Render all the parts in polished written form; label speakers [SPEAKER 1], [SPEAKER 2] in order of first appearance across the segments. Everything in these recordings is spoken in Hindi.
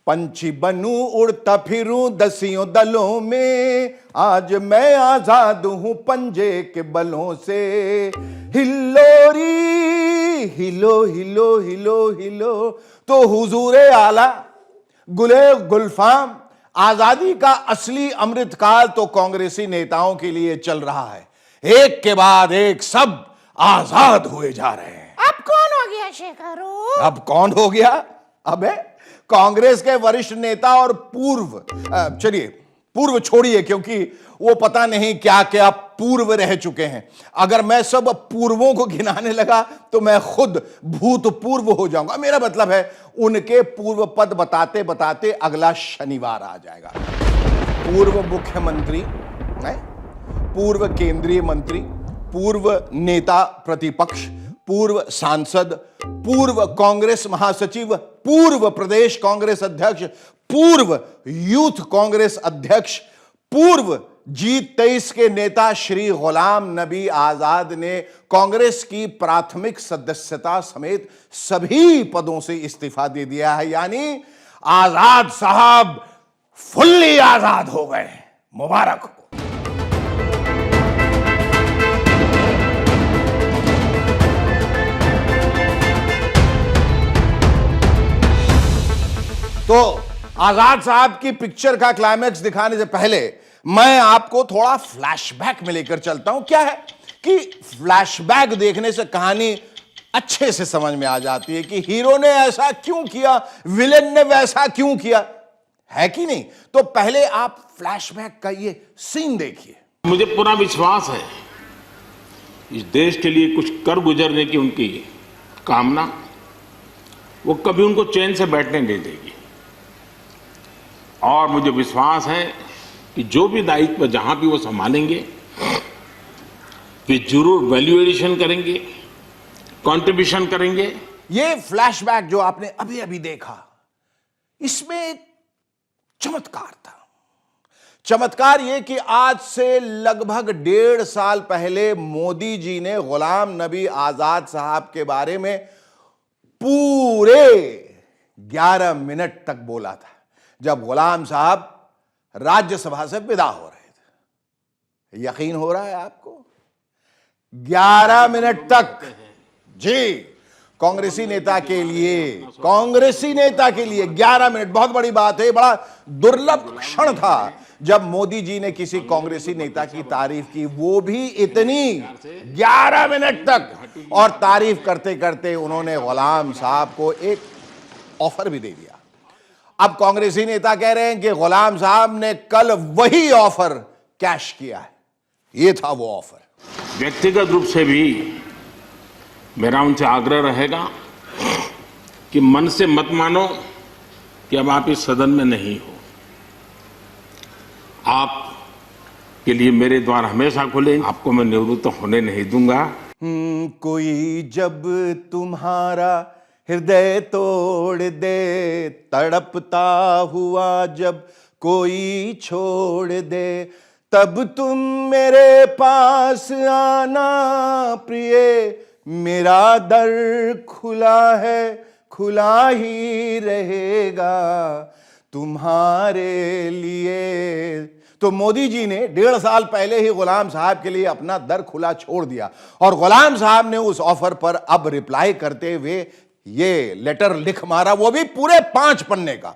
[SPEAKER 1] पंछी बनूं उड़ता फिरूं दसियों दलों में, आज मैं आजाद हूं पंजे के बलों से। हिलोरी हिलो हिलो हिलो हिलो। तो हुजूरे आला गुले गुलफाम, आजादी का असली अमृतकाल तो कांग्रेसी नेताओं के लिए चल रहा है। एक के बाद एक सब आजाद हुए जा रहे हैं।
[SPEAKER 2] अब कौन हो गया शेखर?
[SPEAKER 1] अब कौन हो गया? अबे कांग्रेस के वरिष्ठ नेता और चलिए पूर्व छोड़िए, क्योंकि वो पता नहीं क्या क्या पूर्व रह चुके हैं। अगर मैं सब पूर्वों को गिनाने लगा तो मैं खुद भूतपूर्व हो जाऊंगा। मेरा मतलब है उनके पूर्व पद बताते बताते अगला शनिवार आ जाएगा। पूर्व मुख्यमंत्री, पूर्व केंद्रीय मंत्री, पूर्व नेता प्रतिपक्ष, पूर्व सांसद, पूर्व कांग्रेस महासचिव, पूर्व प्रदेश कांग्रेस अध्यक्ष, पूर्व यूथ कांग्रेस अध्यक्ष, पूर्व G23 के नेता श्री गुलाम नबी आजाद ने कांग्रेस की प्राथमिक सदस्यता समेत सभी पदों से इस्तीफा दे दिया है। यानी आजाद साहब फुल्ली आजाद हो गए। मुबारक हो। तो आजाद साहब की पिक्चर का क्लाइमैक्स दिखाने से पहले मैं आपको थोड़ा फ्लैशबैक में लेकर चलता हूं। क्या है कि फ्लैशबैक देखने से कहानी अच्छे से समझ में आ जाती है कि हीरो ने ऐसा क्यों किया, विलेन ने वैसा क्यों किया, है कि नहीं? तो पहले आप फ्लैशबैक का ये सीन देखिए।
[SPEAKER 3] मुझे पूरा विश्वास है इस देश के लिए कुछ कर गुजरने की उनकी कामना वो कभी उनको चैन से बैठने नहीं देगी। और मुझे विश्वास है कि जो भी दायित्व जहां भी वो संभालेंगे वे जरूर वैल्यू एडिशन करेंगे, कंट्रीब्यूशन करेंगे।
[SPEAKER 1] ये फ्लैशबैक जो आपने अभी अभी देखा, इसमें एक चमत्कार था। चमत्कार ये कि आज से लगभग 1.5 साल पहले मोदी जी ने गुलाम नबी आजाद साहब के बारे में पूरे 11 मिनट तक बोला था, जब गुलाम साहब राज्यसभा से विदा हो रहे थे। यकीन हो रहा है आपको? 11 मिनट तक जी, कांग्रेसी नेता के लिए 11 मिनट बहुत बड़ी बात है। बड़ा दुर्लभ क्षण था जब मोदी जी ने किसी कांग्रेसी नेता की तारीफ की, वो भी इतनी 11 मिनट तक। और तारीफ करते करते उन्होंने गुलाम साहब को एक ऑफर भी दे दिया। अब कांग्रेसी नेता कह रहे हैं कि गुलाम साहब ने कल वही ऑफर कैश किया है। ये था वो ऑफर।
[SPEAKER 3] व्यक्तिगत रूप से भी मेरा उनसे आग्रह रहेगा कि मन से मत मानो कि अब आप इस सदन में नहीं हो। आप के लिए मेरे द्वार हमेशा खुले, आपको मैं निवृत्त होने नहीं दूंगा।
[SPEAKER 1] कोई जब तुम्हारा हृदय तोड़ दे, तड़पता हुआ जब कोई छोड़ दे, तब तुम मेरे पास आना प्रिय, मेरा दर खुला है, खुला ही रहेगा तुम्हारे लिए। तो मोदी जी ने 1.5 साल पहले ही गुलाम साहब के लिए अपना दर खुला छोड़ दिया, और गुलाम साहब ने उस ऑफर पर अब रिप्लाई करते हुए ये लेटर लिख मारा, वो भी पूरे 5 पन्ने का।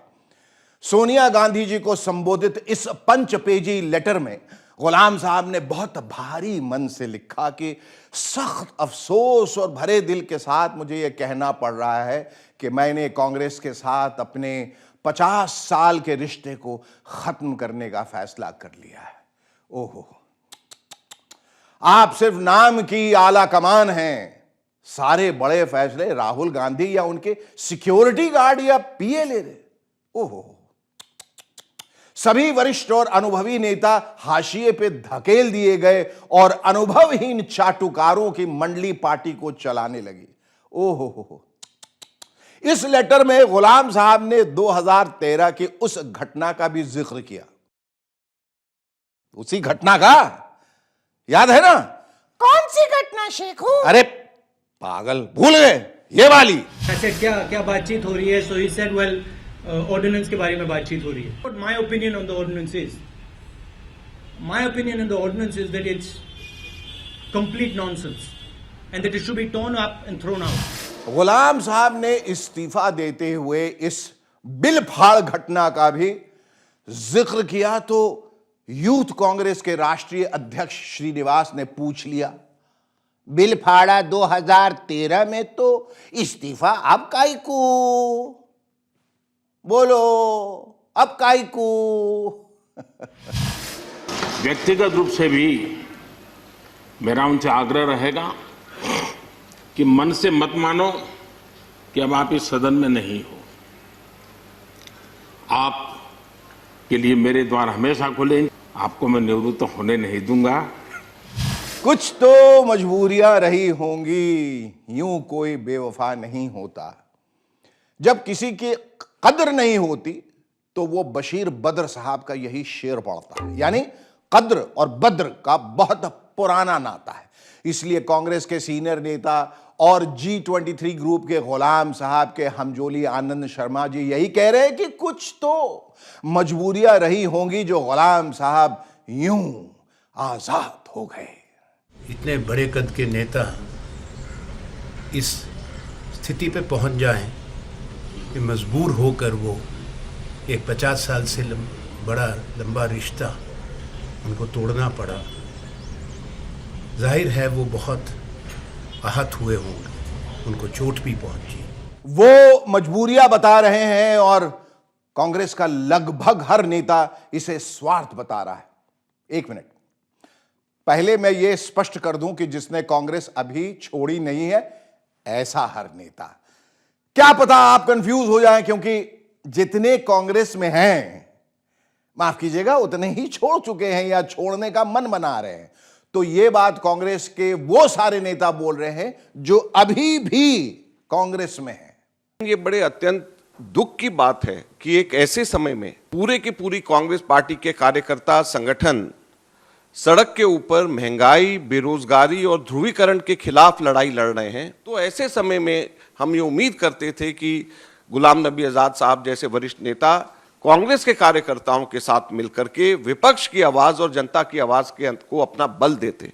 [SPEAKER 1] सोनिया गांधी जी को संबोधित इस 5 पेजी लेटर में गुलाम साहब ने बहुत भारी मन से लिखा कि सख्त अफसोस और भरे दिल के साथ मुझे यह कहना पड़ रहा है कि मैंने कांग्रेस के साथ अपने 50 साल के रिश्ते को खत्म करने का फैसला कर लिया है। ओहो, आप सिर्फ नाम की आला कमान हैं, सारे बड़े फैसले राहुल गांधी या उनके सिक्योरिटी गार्ड या पीए ले रहे। ओहो, सभी वरिष्ठ और अनुभवी नेता हाशिए पे धकेल दिए गए और अनुभवहीन चाटुकारों की मंडली पार्टी को चलाने लगी। ओहो, इस लेटर में गुलाम साहब ने 2013 की उस घटना का भी जिक्र किया। उसी घटना का याद है ना?
[SPEAKER 2] कौन सी घटना शेखू?
[SPEAKER 1] अरे पागल, भूल गए? ये वाली।
[SPEAKER 4] अच्छा, क्या बातचीट हो रही है? सो ही सेड, वेल ऑर्डिनेंस के बारे में बातचीत हो रही है. But my opinion on the ordinance is that it's complete nonsense and that it should be torn up and thrown out.
[SPEAKER 1] गुलाम साहब ने इस्तीफा देते हुए इस बिल फाड़ घटना का भी जिक्र किया तो यूथ कांग्रेस के राष्ट्रीय अध्यक्ष श्रीनिवास ने पूछ लिया, बिल फाड़ा 2013 में तो इस्तीफा अब काई को? बोलो अब काई को?
[SPEAKER 3] व्यक्तिगत रूप से भी मेरा उनसे आग्रह रहेगा कि मन से मत मानो कि अब आप इस सदन में नहीं हो. आप के लिए मेरे द्वार हमेशा खुले, आपको मैं निवृत्त होने नहीं दूंगा.
[SPEAKER 1] कुछ तो मजबूरियां रही होंगी, यूं कोई बेवफा नहीं होता. जब किसी की कद्र नहीं होती तो वो बशीर बद्र साहब का यही शेर पढ़ता है, यानी कद्र और बद्र का बहुत पुराना नाता है. इसलिए कांग्रेस के सीनियर नेता और G23 ग्रुप के गुलाम साहब के हमजोली आनंद शर्मा जी यही कह रहे हैं कि कुछ तो मजबूरियां रही होंगी जो गुलाम साहब यूं आजाद हो गए.
[SPEAKER 5] इतने बड़े कद के नेता इस स्थिति पे पहुंच जाएं कि मजबूर होकर वो एक 50 साल से बड़ा लंबा रिश्ता उनको तोड़ना पड़ा. जाहिर है वो बहुत आहत हुए होंगे, उनको चोट भी पहुंची.
[SPEAKER 1] वो मजबूरियां बता रहे हैं और कांग्रेस का लगभग हर नेता इसे स्वार्थ बता रहा है. एक मिनट, पहले मैं ये स्पष्ट कर दूं कि जिसने कांग्रेस अभी छोड़ी नहीं है ऐसा हर नेता. क्या पता आप कंफ्यूज हो जाएं, क्योंकि जितने कांग्रेस में हैं, माफ कीजिएगा, उतने ही छोड़ चुके हैं या छोड़ने का मन बना रहे हैं. तो यह बात कांग्रेस के वो सारे नेता बोल रहे हैं जो अभी भी कांग्रेस में हैं.
[SPEAKER 6] ये बड़े अत्यंत दुख की बात है कि एक ऐसे समय में पूरे की पूरी कांग्रेस पार्टी के कार्यकर्ता संगठन सड़क के ऊपर महंगाई, बेरोजगारी और ध्रुवीकरण के खिलाफ लड़ाई लड़ रहे हैं. तो ऐसे समय में हम ये उम्मीद करते थे कि गुलाम नबी आजाद साहब जैसे वरिष्ठ नेता कांग्रेस के कार्यकर्ताओं के साथ मिलकर के विपक्ष की आवाज और जनता की आवाज को अपना बल देते.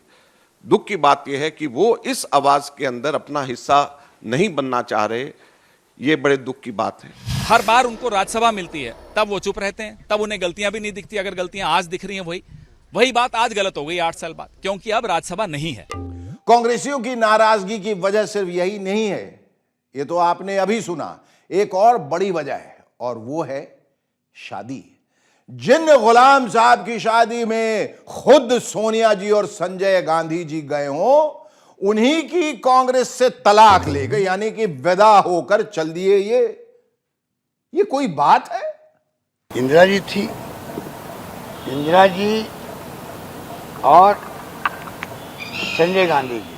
[SPEAKER 6] दुख की बात यह है कि वो इस आवाज के अंदर अपना हिस्सा नहीं बनना चाह रहे. ये बड़े दुख की बात है.
[SPEAKER 7] हर बार उनको राज्यसभा मिलती है तब वो चुप रहते हैं, तब उन्हें गलतियां भी नहीं दिखती. अगर गलतियां आज दिख रही हैं वही बात आज गलत हो गई 8 साल बाद, क्योंकि अब राज्यसभा नहीं है.
[SPEAKER 1] कांग्रेसियों की नाराजगी की वजह सिर्फ यही नहीं है, ये तो आपने अभी सुना. एक और बड़ी वजह है और वो है शादी. जिन गुलाम साहब की शादी में खुद सोनिया जी और संजय गांधी जी गए हों, उन्हीं की कांग्रेस से तलाक ले गए, यानी कि विदा होकर चल दिए. ये कोई बात है?
[SPEAKER 8] इंदिरा जी थी, इंदिरा जी और संजय गांधी जी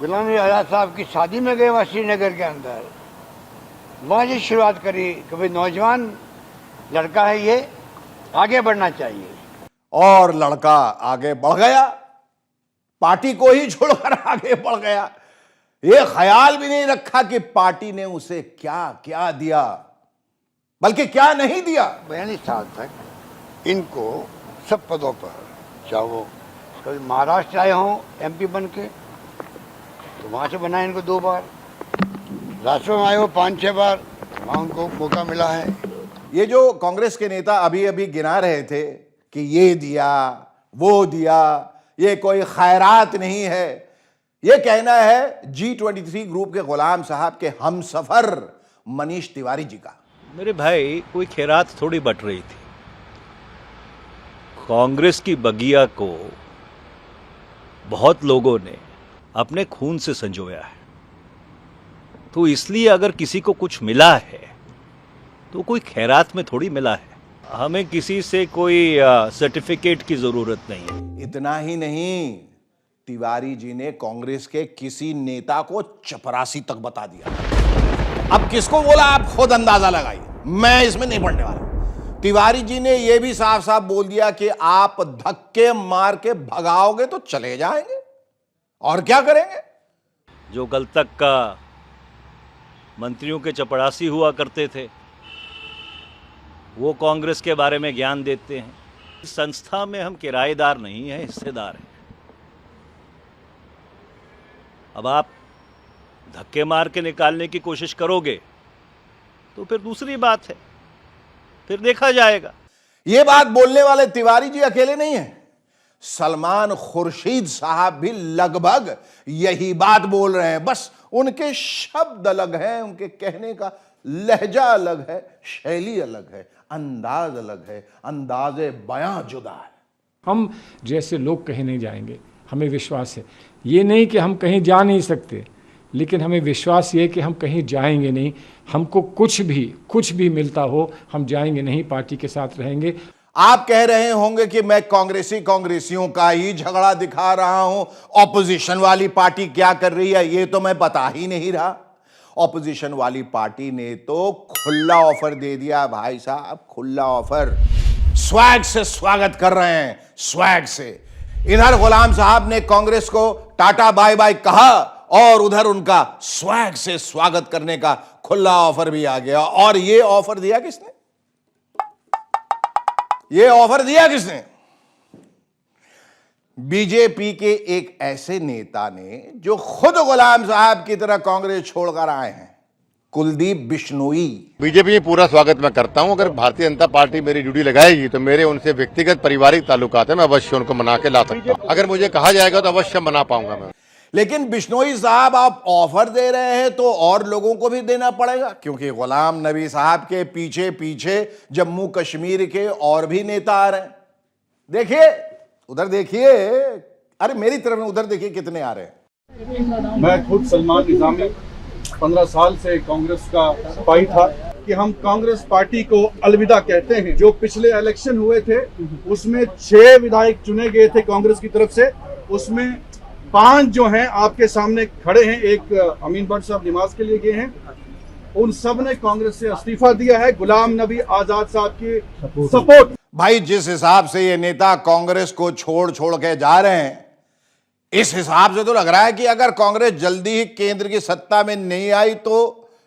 [SPEAKER 8] गुलाम नबी आजाद साहब की शादी में गए वहाँ श्रीनगर के अंदर. वहाँ ये शुरुआत करी कि भाई नौजवान लड़का है, ये आगे बढ़ना चाहिए.
[SPEAKER 1] और लड़का आगे बढ़ गया, पार्टी को ही छोड़कर आगे बढ़ गया. ये ख्याल भी नहीं रखा कि पार्टी ने उसे क्या क्या दिया, बल्कि क्या नहीं दिया.
[SPEAKER 8] 42 साल तक इनको सब पदों पर, चाहे वो कभी महाराष्ट्र आए हों MP बन के, तो वहाँ से बनाए इनको 2 बार. राज्यसभा में आए हो 5-6 बार, वहाँ उनको मौका मिला है.
[SPEAKER 1] ये जो कांग्रेस के नेता अभी अभी गिना रहे थे कि ये दिया वो दिया, ये कोई खैरात नहीं है, ये कहना है G23 ग्रुप के गुलाम साहब के हमसफर मनीष तिवारी जी का.
[SPEAKER 9] मेरे भाई, कोई खैरात थोड़ी बट रही थी. कांग्रेस की बगिया को बहुत लोगों ने अपने खून से संजोया है, तो इसलिए अगर किसी को कुछ मिला है तो कोई खैरात में थोड़ी मिला है. हमें किसी से कोई सर्टिफिकेट की जरूरत नहीं है.
[SPEAKER 1] इतना ही नहीं, तिवारी जी ने कांग्रेस के किसी नेता को चपरासी तक बता दिया. अब किसको बोला आप खुद अंदाजा लगाइए, मैं इसमें नहीं पढ़ने वाला. तिवारी जी ने यह भी साफ साफ बोल दिया कि आप धक्के मार के भगाओगे तो चले जाएंगे, और क्या करेंगे.
[SPEAKER 9] जो कल तक का मंत्रियों के चपड़ासी हुआ करते थे, वो कांग्रेस के बारे में ज्ञान देते हैं। इस संस्था में हम किराएदार नहीं हैं, हिस्सेदार हैं। अब आप धक्के मार के निकालने की कोशिश करोगे तो फिर दूसरी बात है, फिर देखा जाएगा।
[SPEAKER 1] ये बात बोलने वाले तिवारी जी अकेले नहीं हैं। सलमान खुर्शीद साहब भी लगभग यही बात बोल रहे हैं, बस उनके शब्द अलग हैं, उनके कहने का लहजा अलग है, शैली अलग है, अंदाज अलग है, अंदाज़े बयां जुदा है।
[SPEAKER 10] हम जैसे लोग कहीं नहीं जाएंगे, हमें विश्वास है। ये नहीं कि हम कहीं जा नहीं सकते, लेकिन हमें विश्वास ये कि हम कहीं जाएंगे नहीं। हमको कुछ भी मिलता हो, हम जाएंगे नहीं, पार्टी के साथ रहेंगे।
[SPEAKER 1] आप कह रहे होंगे कि मैं कांग्रेसियों का ही झगड़ा दिखा रहा हूं, ऑपोजिशन वाली पार्टी क्या कर रही है ये तो मैं बता ही नहीं रहा। ऑपोजिशन वाली पार्टी ने तो खुला ऑफर दे दिया भाई साहब, खुला ऑफर। स्वैग से स्वागत कर रहे हैं, स्वैग से। इधर गुलाम साहब ने कांग्रेस को टाटा बाय बाय कहा और उधर उनका स्वैग से स्वागत करने का खुला ऑफर भी आ गया। और ये ऑफर दिया किसने? ये ऑफर दिया किसने? बीजेपी के एक ऐसे नेता ने जो खुद गुलाम साहब की तरह कांग्रेस छोड़कर आए हैं, कुलदीप बिश्नोई।
[SPEAKER 11] बीजेपी में पूरा स्वागत मैं करता हूं। अगर भारतीय जनता पार्टी मेरी ड्यूटी लगाएगी तो मेरे उनसे व्यक्तिगत पारिवारिक ताल्लुकात है, मैं अवश्य उनको मना के ला सकता हूं। अगर मुझे कहा जाएगा तो अवश्य मना पाऊंगा मैं।
[SPEAKER 1] लेकिन बिश्नोई साहब, आप ऑफर दे रहे हैं तो और लोगों को भी देना पड़ेगा, क्योंकि गुलाम नबी साहब के पीछे पीछे जम्मू कश्मीर के और भी नेता आ रहे हैं। देखिए उधर, देखिए, अरे मेरी तरफ में उधर देखिए कितने आ रहे हैं।
[SPEAKER 12] मैं खुद सलमान निजामी 15 साल से कांग्रेस का सिपाही था कि हम कांग्रेस पार्टी को अलविदा कहते हैं। जो पिछले इलेक्शन हुए थे उसमें 6 विधायक चुने गए थे कांग्रेस की तरफ से, उसमें 5 जो हैं आपके सामने खड़े हैं। एक अमीन भट्ट साहब नमाज के लिए गए हैं, उन सब ने कांग्रेस से इस्तीफा दिया है गुलाम नबी आजाद साहब की सपोर्ट।
[SPEAKER 1] भाई जिस हिसाब से ये नेता कांग्रेस को छोड़ के जा रहे हैं, इस हिसाब से तो लग रहा है कि अगर कांग्रेस जल्दी ही केंद्र की सत्ता में नहीं आई तो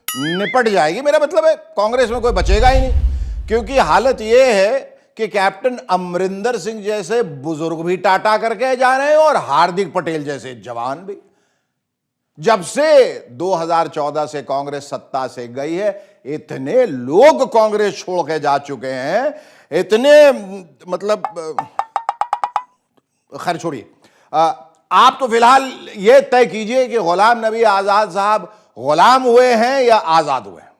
[SPEAKER 1] निपट जाएगी। मेरा मतलब है कांग्रेस में कोई बचेगा ही नहीं, क्योंकि हालत यह है कि कैप्टन अमरिंदर सिंह जैसे बुजुर्ग भी टाटा करके जा रहे हैं और हार्दिक पटेल जैसे जवान भी। जब से 2014 से कांग्रेस सत्ता से गई है, इतने लोग कांग्रेस छोड़ के जा चुके हैं, इतने, मतलब खैर छोड़िए। आप तो फिलहाल यह तय कीजिए कि गुलाम नबी आजाद साहब गुलाम हुए हैं या आजाद हुए हैं।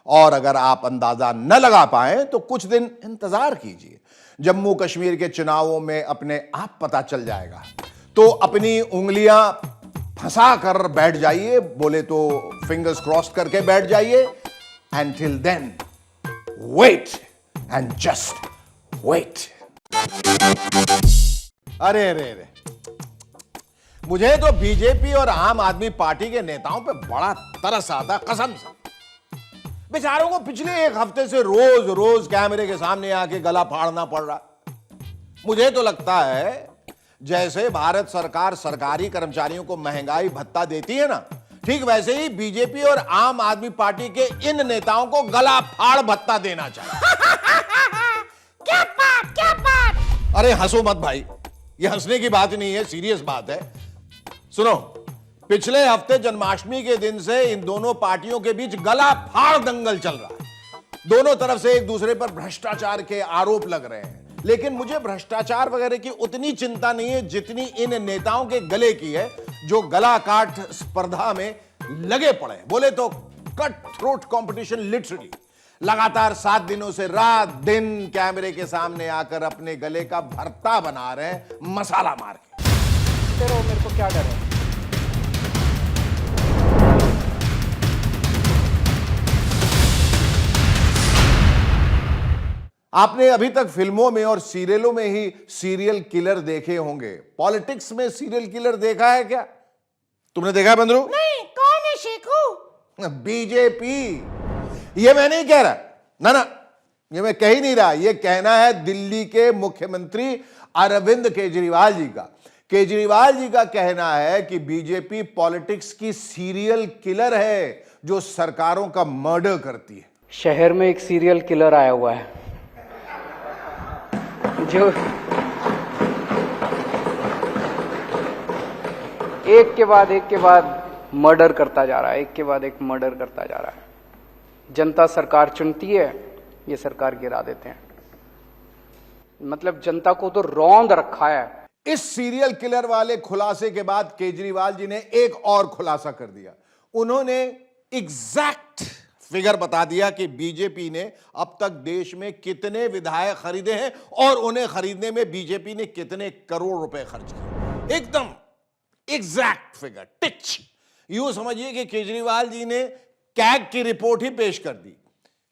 [SPEAKER 1] और अगर आप अंदाजा न लगा पाए तो कुछ दिन इंतजार कीजिए, जम्मू कश्मीर के चुनावों में अपने आप पता चल जाएगा। तो अपनी उंगलियां फंसा कर बैठ जाइए, बोले तो फिंगर्स क्रॉस करके बैठ जाइए। Until then wait and just wait. अरे अरे अरे, मुझे तो बीजेपी और आम आदमी पार्टी के नेताओं पे बड़ा तरस आता, कसम से। बेचारों को पिछले 1 हफ्ते से रोज रोज कैमरे के सामने आके गला फाड़ना पड़ रहा। मुझे तो लगता है जैसे भारत सरकार सरकारी कर्मचारियों को महंगाई भत्ता देती है ना, ठीक वैसे ही बीजेपी और आम आदमी पार्टी के इन नेताओं को गला फाड़ भत्ता देना चाहिए।
[SPEAKER 2] क्या बात।
[SPEAKER 1] अरे हंसो मत भाई, ये हंसने की बात नहीं है, सीरियस बात है। सुनो, पिछले हफ्ते जन्माष्टमी के दिन से इन दोनों पार्टियों के बीच गला फाड़ दंगल चल रहा है। दोनों तरफ से एक दूसरे पर भ्रष्टाचार के आरोप लग रहे हैं, लेकिन मुझे भ्रष्टाचार वगैरह की उतनी चिंता नहीं है जितनी इन नेताओं के गले की है, जो गला काट स्पर्धा में लगे पड़े। बोले तो कट थ्रोट कंपटीशन, लिटरली लगातार 7 दिनों से रात दिन कैमरे के सामने आकर अपने गले का भरता बना रहे हैं, मसाला मार के।
[SPEAKER 10] मेरे को क्या डर है?
[SPEAKER 1] आपने अभी तक फिल्मों में और सीरियलों में ही सीरियल किलर देखे होंगे। पॉलिटिक्स में सीरियल किलर देखा है क्या? तुमने देखा है बंदरू?
[SPEAKER 2] नहीं, कौन है शेखू?
[SPEAKER 1] बीजेपी। ये मैं नहीं कह रहा, ना, ये मैं कह ही नहीं रहा। ये कहना है दिल्ली के मुख्यमंत्री अरविंद केजरीवाल जी का केजरीवाल जी का कहना है कि बीजेपी पॉलिटिक्स की सीरियल किलर है जो सरकारों का मर्डर करती है।
[SPEAKER 13] शहर में एक सीरियल किलर आया हुआ है जो एक के बाद मर्डर करता जा रहा है, एक के बाद एक मर्डर करता जा रहा है। जनता सरकार चुनती है, ये सरकार गिरा देते हैं। मतलब जनता को तो रौंद रखा है।
[SPEAKER 1] इस सीरियल किलर वाले खुलासे के बाद केजरीवाल जी ने एक और खुलासा कर दिया। उन्होंने एग्जैक्ट फिगर बता दिया कि बीजेपी ने अब तक देश में कितने विधायक खरीदे हैं और उन्हें खरीदने में बीजेपी ने कितने करोड़ रुपए खर्च किए। एकदम एग्जैक्ट फिगर, टिच। यूं समझिए कि केजरीवाल जी ने कैग की रिपोर्ट ही पेश कर दी।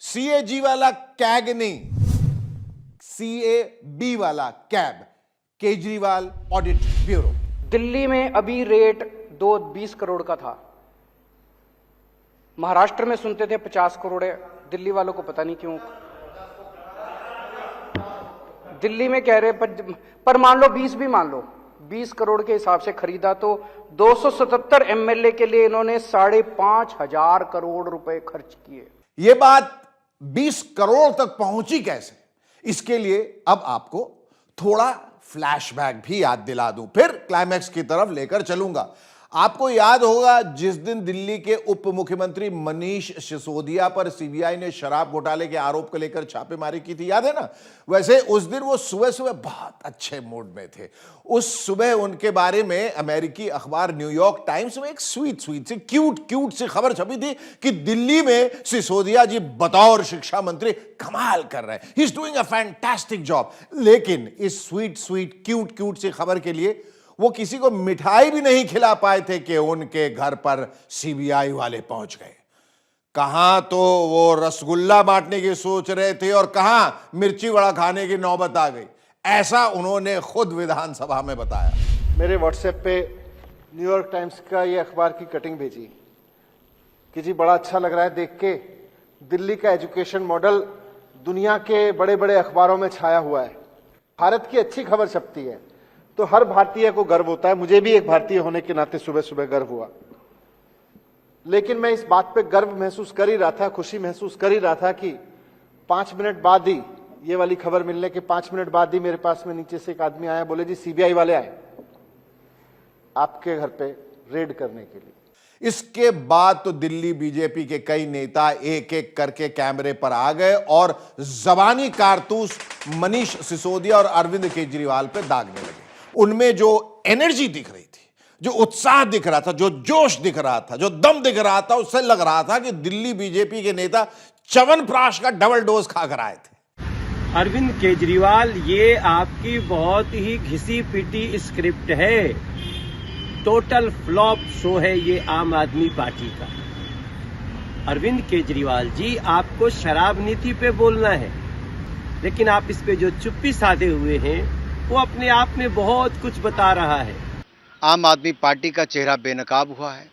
[SPEAKER 1] CAG वाला कैग नहीं, CAB वाला cab, Kejriwal audit bureau.
[SPEAKER 13] Delhi में अभी रेट 20 करोड़ का था। महाराष्ट्र में सुनते थे 50 करोड़ है, दिल्ली वालों को पता नहीं क्यों दिल्ली में कह रहे पर मान लो 20 भी मान लो, 20 करोड़ के हिसाब से खरीदा तो 277 MLA के लिए इन्होंने 5,500 करोड़ रुपए खर्च किए।
[SPEAKER 1] यह बात 20 करोड़ तक पहुंची कैसे, इसके लिए अब आपको थोड़ा फ्लैशबैक भी याद दिला दूं, फिर क्लाइमैक्स की तरफ लेकर चलूंगा। आपको याद होगा जिस दिन दिल्ली के उप मुख्यमंत्री मनीष सिसोदिया पर सीबीआई ने शराब घोटाले के आरोप को लेकर छापेमारी की थी, याद है ना? वैसे उस दिन वो सुबह सुबह बहुत अच्छे मूड में थे। उस सुबह उनके बारे में अमेरिकी अखबार न्यूयॉर्क टाइम्स में एक स्वीट सी क्यूट सी खबर छपी थी कि दिल्ली में सिसोदिया जी बतौर शिक्षा मंत्री कमाल कर रहे हैं, he is doing a fantastic job. लेकिन इस स्वीट क्यूट सी खबर के लिए वो किसी को मिठाई भी नहीं खिला पाए थे कि उनके घर पर सीबीआई वाले पहुंच गए। कहां तो वो रसगुल्ला बांटने की सोच रहे थे और कहां मिर्ची वड़ा खाने की नौबत आ गई, ऐसा उन्होंने खुद विधानसभा में बताया।
[SPEAKER 14] मेरे व्हाट्सएप पे न्यूयॉर्क टाइम्स का ये अखबार की कटिंग भेजी कि जी बड़ा अच्छा लग रहा है देख के, दिल्ली का एजुकेशन मॉडल दुनिया के बड़े बड़े अखबारों में छाया हुआ है, भारत की अच्छी खबर छपती है तो हर भारतीय को गर्व होता है। मुझे भी एक भारतीय होने के नाते सुबह सुबह गर्व हुआ, लेकिन मैं इस बात पे गर्व महसूस कर ही रहा था, खुशी महसूस कर ही रहा था कि 5 मिनट बाद ही, ये वाली खबर मिलने के 5 मिनट बाद ही मेरे पास में नीचे से एक आदमी आया, बोले जी सीबीआई वाले आए आपके घर पे रेड करने के लिए।
[SPEAKER 1] इसके बाद तो दिल्ली बीजेपी के कई नेता एक एक करके कैमरे पर आ गए और जबानी कारतूस मनीष सिसोदिया और अरविंद केजरीवाल पे दागने लगे। उनमें जो एनर्जी दिख रही थी, जो उत्साह दिख रहा था, जो जोश दिख रहा था, जो दम दिख रहा था, उससे लग रहा था कि दिल्ली बीजेपी के नेता च्यवनप्राश का डबल डोज खाकर आए थे।
[SPEAKER 15] अरविंद केजरीवाल, ये आपकी बहुत ही घिसी पिटी स्क्रिप्ट है, टोटल फ्लॉप शो है ये आम आदमी पार्टी का। अरविंद केजरीवाल जी, आपको शराब नीति पे बोलना है, लेकिन आप इस पे जो चुप्पी साधे हुए हैं वो अपने आप में बहुत कुछ बता रहा है।
[SPEAKER 11] आम आदमी पार्टी का चेहरा बेनकाब हुआ है,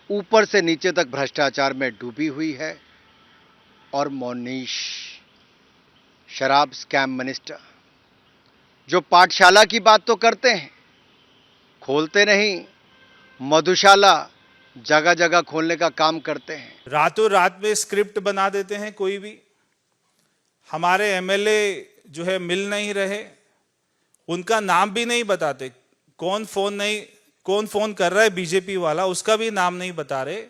[SPEAKER 11] ऊपर से नीचे तक भ्रष्टाचार में डूबी हुई है। और मोनीश, शराब स्कैम मिनिस्टर, जो पाठशाला की बात तो करते हैं, खोलते नहीं, मधुशाला जगह जगह खोलने का काम करते हैं।
[SPEAKER 16] रातों रात में स्क्रिप्ट बना देते हैं। कोई भी हमारे एमएलए जो है मिल नहीं रहे, उनका नाम भी नहीं बताते, कौन फोन कर रहा है बीजेपी वाला, उसका भी नाम नहीं बता रहे।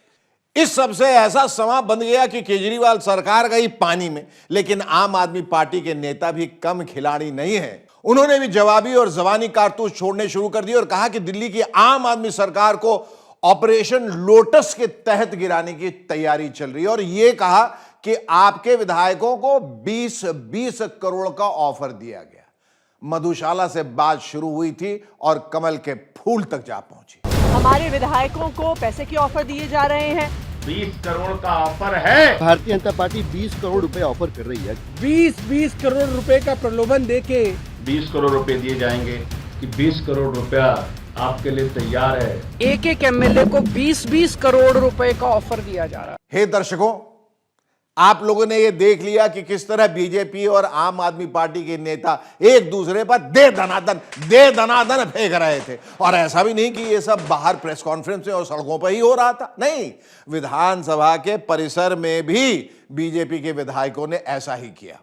[SPEAKER 1] इस सबसे ऐसा समा बन गया कि केजरीवाल सरकार गई पानी में, लेकिन आम आदमी पार्टी के नेता भी कम खिलाड़ी नहीं है। उन्होंने भी जवाबी और जबानी कारतूस छोड़ने शुरू कर दिए और कहा कि दिल्ली की आम आदमी सरकार को ऑपरेशन लोटस के तहत गिराने की तैयारी चल रही है। और यह कहा कि आपके विधायकों को 20-20 करोड़ का ऑफर दिया गया। मधुशाला से बात शुरू हुई थी और कमल के फूल तक जा पहुंची।
[SPEAKER 17] हमारे विधायकों को पैसे के ऑफर दिए जा रहे हैं।
[SPEAKER 18] 20 करोड़ का ऑफर है।
[SPEAKER 19] भारतीय जनता पार्टी 20 करोड़ रुपए ऑफर कर रही है।
[SPEAKER 20] 20 करोड़ रुपए का प्रलोभन देके
[SPEAKER 18] 20 करोड़ रुपए दिए जाएंगे कि 20 करोड़ रुपया आपके लिए तैयार है।
[SPEAKER 13] एक एमएलए को 20-20 करोड़ रुपए का ऑफर दिया जा रहा है।
[SPEAKER 1] हे दर्शकों, आप लोगों ने यह देख लिया कि किस तरह बीजेपी और आम आदमी पार्टी के नेता एक दूसरे पर दे दनादन फेंक रहे थे। और ऐसा भी नहीं कि ये सब बाहर प्रेस कॉन्फ्रेंस में और सड़कों पर ही हो रहा था, नहीं, विधानसभा के परिसर में भी बीजेपी के विधायकों ने ऐसा ही किया।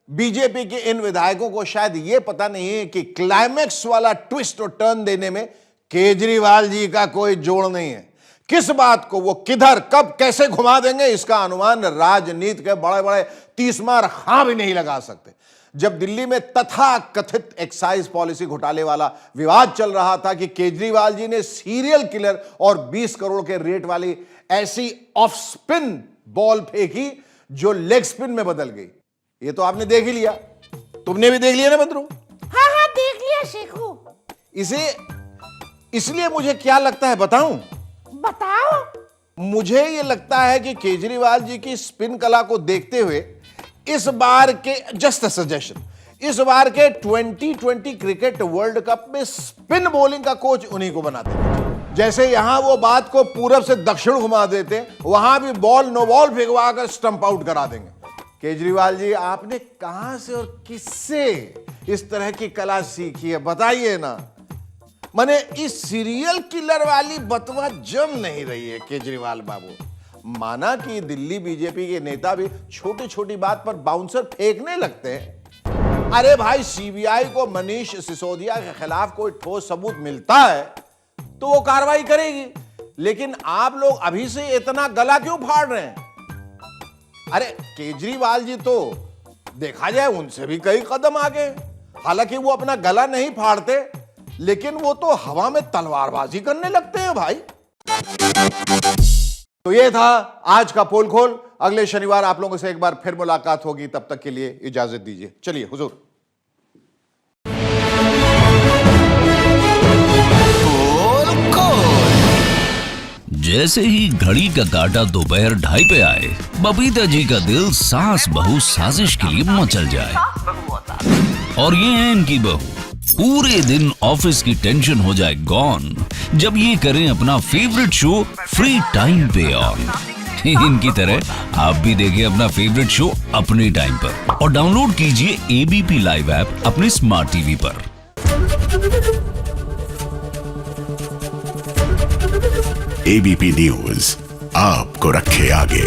[SPEAKER 1] बीजेपी के इन विधायकों को शायद यह पता नहीं है कि क्लाइमेक्स वाला ट्विस्ट और टर्न देने में केजरीवाल जी का कोई जोड़ नहीं है। किस बात को वो किधर कब कैसे घुमा देंगे, इसका अनुमान राजनीति के बड़े बड़े तीसमार खां भी नहीं लगा सकते। जब दिल्ली में तथा कथित एक्साइज पॉलिसी घोटाले वाला विवाद चल रहा था कि केजरीवाल जी ने सीरियल किलर और 20 करोड़ के रेट वाली ऐसी ऑफ स्पिन बॉल फेंकी जो लेग स्पिन में बदल गई, ये तो आपने देख ही लिया। तुमने भी देख लिया ना बंदरू?
[SPEAKER 2] हाँ हाँ देख लिया शेखू।
[SPEAKER 1] इसलिए मुझे क्या लगता है बताऊं?
[SPEAKER 2] बताओ।
[SPEAKER 1] मुझे ये लगता है कि केजरीवाल जी की स्पिन कला को देखते हुए इस बार के जस्ट अ सजेशन, इस बार के 2020 क्रिकेट वर्ल्ड कप में स्पिन बॉलिंग का कोच उन्हीं को बनाते हैं। जैसे यहां वो बात को पूरब से दक्षिण घुमा देते, वहां भी बॉल नो बॉल फेंकवा कर स्टंप आउट करा देंगे। केजरीवाल जी, आपने कहां से और किससे इस तरह की कला सीखी है बताइए ना। माने इस सीरियल किलर वाली बतवा जम नहीं रही है केजरीवाल बाबू। माना कि दिल्ली बीजेपी के नेता भी छोटी छोटी बात पर बाउंसर फेंकने लगते हैं। अरे भाई, सीबीआई को मनीष सिसोदिया के खिलाफ कोई ठोस सबूत मिलता है तो वो कार्रवाई करेगी, लेकिन आप लोग अभी से इतना गला क्यों फाड़ रहे हैं? अरे केजरीवाल जी तो देखा जाए उनसे भी कई कदम आगे। हालांकि वो अपना गला नहीं फाड़ते, लेकिन वो तो हवा में तलवारबाजी करने लगते हैं भाई। तो ये था आज का पोल खोल। अगले शनिवार आप लोगों से एक बार फिर मुलाकात होगी, तब तक के लिए इजाजत दीजिए। चलिए हुजूर।
[SPEAKER 21] जैसे ही घड़ी का काटा दोपहर 2:30 पे आए, बबीता जी का दिल सास बहू साजिश के लिए मचल जाए। और ये है इनकी बहू, पूरे दिन ऑफिस की टेंशन हो जाए गॉन जब ये करें अपना फेवरेट शो फ्री टाइम पे ऑन। इनकी तरह आप भी देखिए अपना फेवरेट शो अपने टाइम पर और डाउनलोड कीजिए एबीपी लाइव ऐप अपने स्मार्ट टीवी पर।
[SPEAKER 22] एबीपी न्यूज आपको रखे आगे।